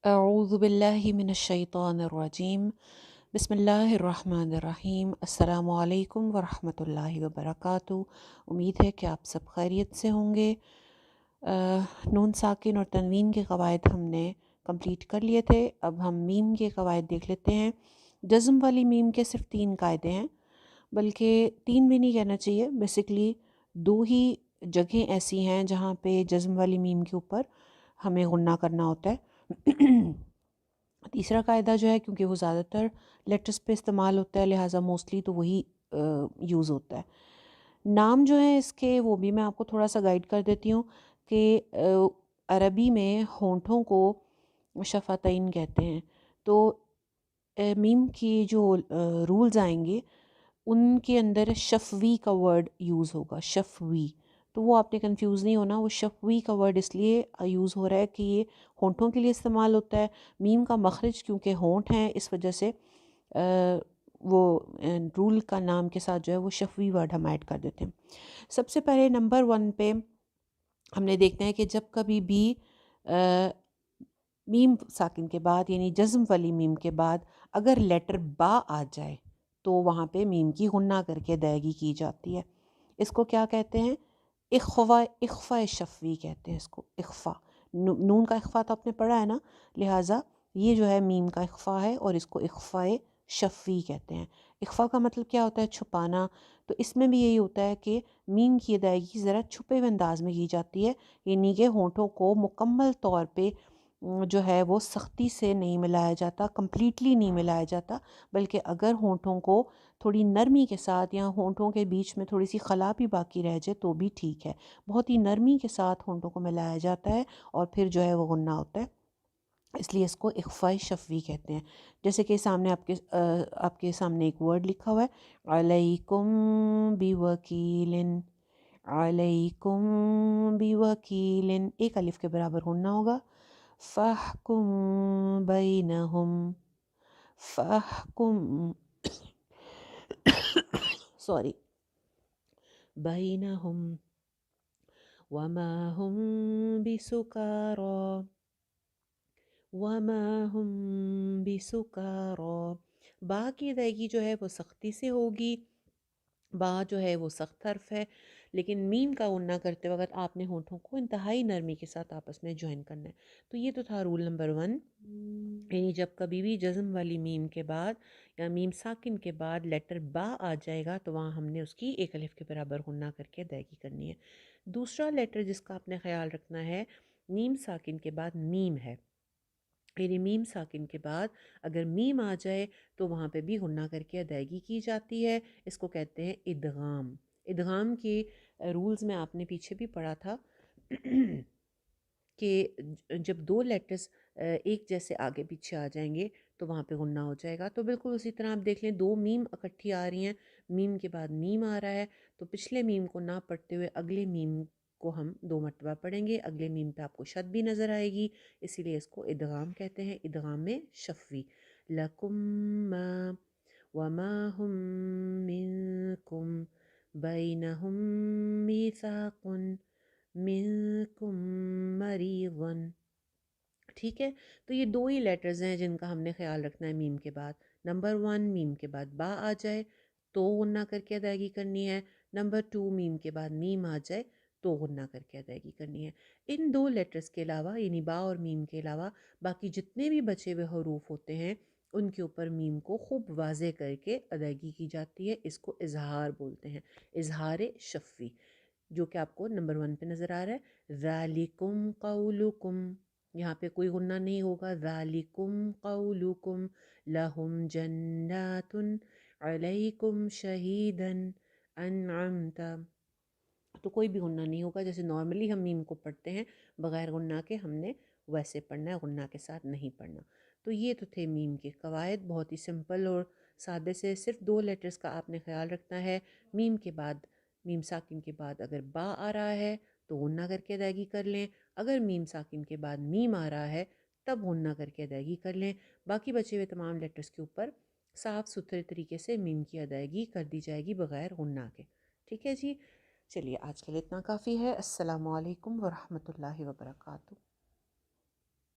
अऊज़ु बिल्लाहि मिनश्शैतानिर्रजीम बिस्मिल्लाहिर्रहमानिर्रहीम अस्सलामु अलैकुम वरहमतुल्लाहि वबरकातुहू। उम्मीद है कि आप सब खैरियत से होंगे। नून साकिन और तनवीन के कवायद हमने कंप्लीट कर लिए थे। अब हम मीम के कवायद देख लेते हैं। जज़्म वाली मीम के सिर्फ 3 कायदे हैं, बल्कि 3 भी नहीं कहना चाहिए, बेसिकली 2 ही जगह ऐसी हैं जहाँ पे जज़्म वाली मीम के ऊपर हमें गुन्ना करना होता है। तीसरा कायदा जो है, क्योंकि वो ज़्यादातर लेटर्स पे इस्तेमाल होता है, लिहाजा मोस्टली तो वही यूज़ होता है। नाम जो है इसके, वो भी मैं आपको थोड़ा सा गाइड कर देती हूँ कि अरबी में होंठों को शफ़ातैन कहते हैं। तो मीम की जो रूल्स आएंगे उनके अंदर शफ़वी का वर्ड यूज़ होगा, शफ़वी। तो वो आपने कंफ्यूज नहीं होना, वो शफ़वी का वर्ड इसलिए यूज़ हो रहा है कि ये होंठों के लिए इस्तेमाल होता है। मीम का मखरज क्योंकि होंठ हैं, इस वजह से वो रूल का नाम के साथ जो है वो शफ़वी वर्ड हम ऐड कर देते हैं। सबसे पहले नंबर 1 पे हमने देखते हैं कि जब कभी भी मीम साकिन के बाद यानी जज़्म वाली मीम के बाद अगर लेटर बा आ जाए तो वहाँ पे मीम की गुन्ना करके अदायगी की जाती है। इसको क्या कहते हैं? इख्फ़ा, इख्फ़ा शफ़वी कहते हैं इसको, इख्फ़ा। नून का इख्फ़ा तो आपने पढ़ा है ना, लिहाजा ये जो है मीम का इख्फ़ा है और इसको इख्फ़ा शफ़वी कहते हैं। इख्फ़ा का मतलब क्या होता है? छुपाना। तो इसमें भी यही होता है कि मीम की अदायगी ज़रा छुपे हुए अंदाज में की जाती है, यानी कि होंठों को मुकम्मल तौर पे जो है वो सख्ती से नहीं मिलाया जाता, कंप्लीटली नहीं मिलाया जाता, बल्कि अगर होंठों को थोड़ी नरमी के साथ या होंठों के बीच में थोड़ी सी खला भी बाकी रह जाए तो भी ठीक है। बहुत ही नरमी के साथ होंठों को मिलाया जाता है और फिर जो है वो गुन्ना होता है, इसलिए इसको इख्फ़ा शफ़वी कहते हैं। जैसे कि सामने आपके सामने एक वर्ड लिखा हुआ है, अलैकुम बिवकीलिन, अलैकुम बिवकीलिन, एक अलिफ के बराबर गुन्ना होगा। फ़ाहकुम बैनहुम, फ़ाहकुम सॉरी, बैनहुम वमा हुम बिसुकारा, वमा हुम बिसुकारा। बा की अदायगी जो है वो सख्ती से होगी। बा जो है वो सख्त हर्फ है, लेकिन मीम का गुन्ना करते वक्त आपने होंठों को इंतहाई नरमी के साथ आपस में ज्वाइन करना है। तो ये तो था रूल नंबर 1। यानी जब कभी भी जज़्म वाली मीम के बाद या मीम साकिन के बाद लेटर बा आ जाएगा तो वहाँ हमने उसकी एक अलिफ के बराबर गुन्ना करके अदायगी करनी है। दूसरा लेटर जिसका आपने ख्याल रखना है, मीम साकिन के बाद मीम है, यानी मीम साकिन के बाद अगर मीम आ जाए तो वहाँ पे भी गुन्ना करके अदायगी की जाती है। इसको कहते हैं इदगाम। इदगाम के रूल्स में आपने पीछे भी पढ़ा था कि जब 2 लेटर्स एक जैसे आगे पीछे आ जाएंगे तो वहाँ पे गुन्ना हो जाएगा। तो बिल्कुल उसी तरह आप देख लें, 2 मीम इकट्ठी आ रही हैं, मीम के बाद मीम आ रहा है, तो पिछले मीम को ना पढ़ते हुए अगले मीम को हम 2 मरतबा पढ़ेंगे। अगले मीम पे आपको शद भी नज़र आएगी, इसीलिए इसको इदगाम कहते हैं, इदगाम में शफ़वी। लकुम मा वमा हुम मिनकुम बैनहुम मीसाकुन मिनकुम मरीज़न। ठीक है, तो ये 2 ही लेटर्स हैं जिनका हमने ख्याल रखना है मीम के बाद। नंबर 1 मीम के बाद बा आ जाए तो गुन्ना करके अदायगी करनी है। नंबर 2 मीम के बाद मीम आ जाए तो गुन्ना करके अदायगी करनी है। इन 2 लेटर्स के अलावा यानी बा और मीम के अलावा बाकी जितने भी बचे हुए हरूफ होते हैं उनके ऊपर मीम को खूब वाज़े करके अदायगी की जाती है। इसको इजहार बोलते हैं, इजहार शफ़वी, जो कि आपको नंबर 1 पे नज़र आ रहा है। ज़ालिकुम क़ौलुकुम, यहाँ पे कोई गुन्ना नहीं होगा। ज़ालिकुम क़ौलुकुम लहुम जन्नातुन अलैकुम शहीदन अनअमता, तो कोई भी गुन्ना नहीं होगा। जैसे नॉर्मली हम मीम को पढ़ते हैं बग़ैर गुन्ना के, हमने वैसे पढ़ना है, गुन्ना के साथ नहीं पढ़ना। तो ये तो थे मीम के कवायद, बहुत ही सिंपल और सादे से। सिर्फ 2 लेटर्स का आपने ख्याल रखना है। मीम के बाद, मीम साकिन के बाद अगर बा आ रहा है तो गुन्ना करके अदायगी कर लें। अगर मीम साकिन के बाद मीम आ रहा है तब गुन्ना करके अदायगी कर लें। बाकी बचे हुए तमाम लेटर्स के ऊपर साफ़ सुथरे तरीके से मीम की अदायगी कर दी जाएगी बग़ैर गुन्ना के। ठीक है जी, चलिए आज के लिए इतना काफ़ी है। अस्सलामु अलैकुम वरहमतुल्लाहि वबरकातुहू।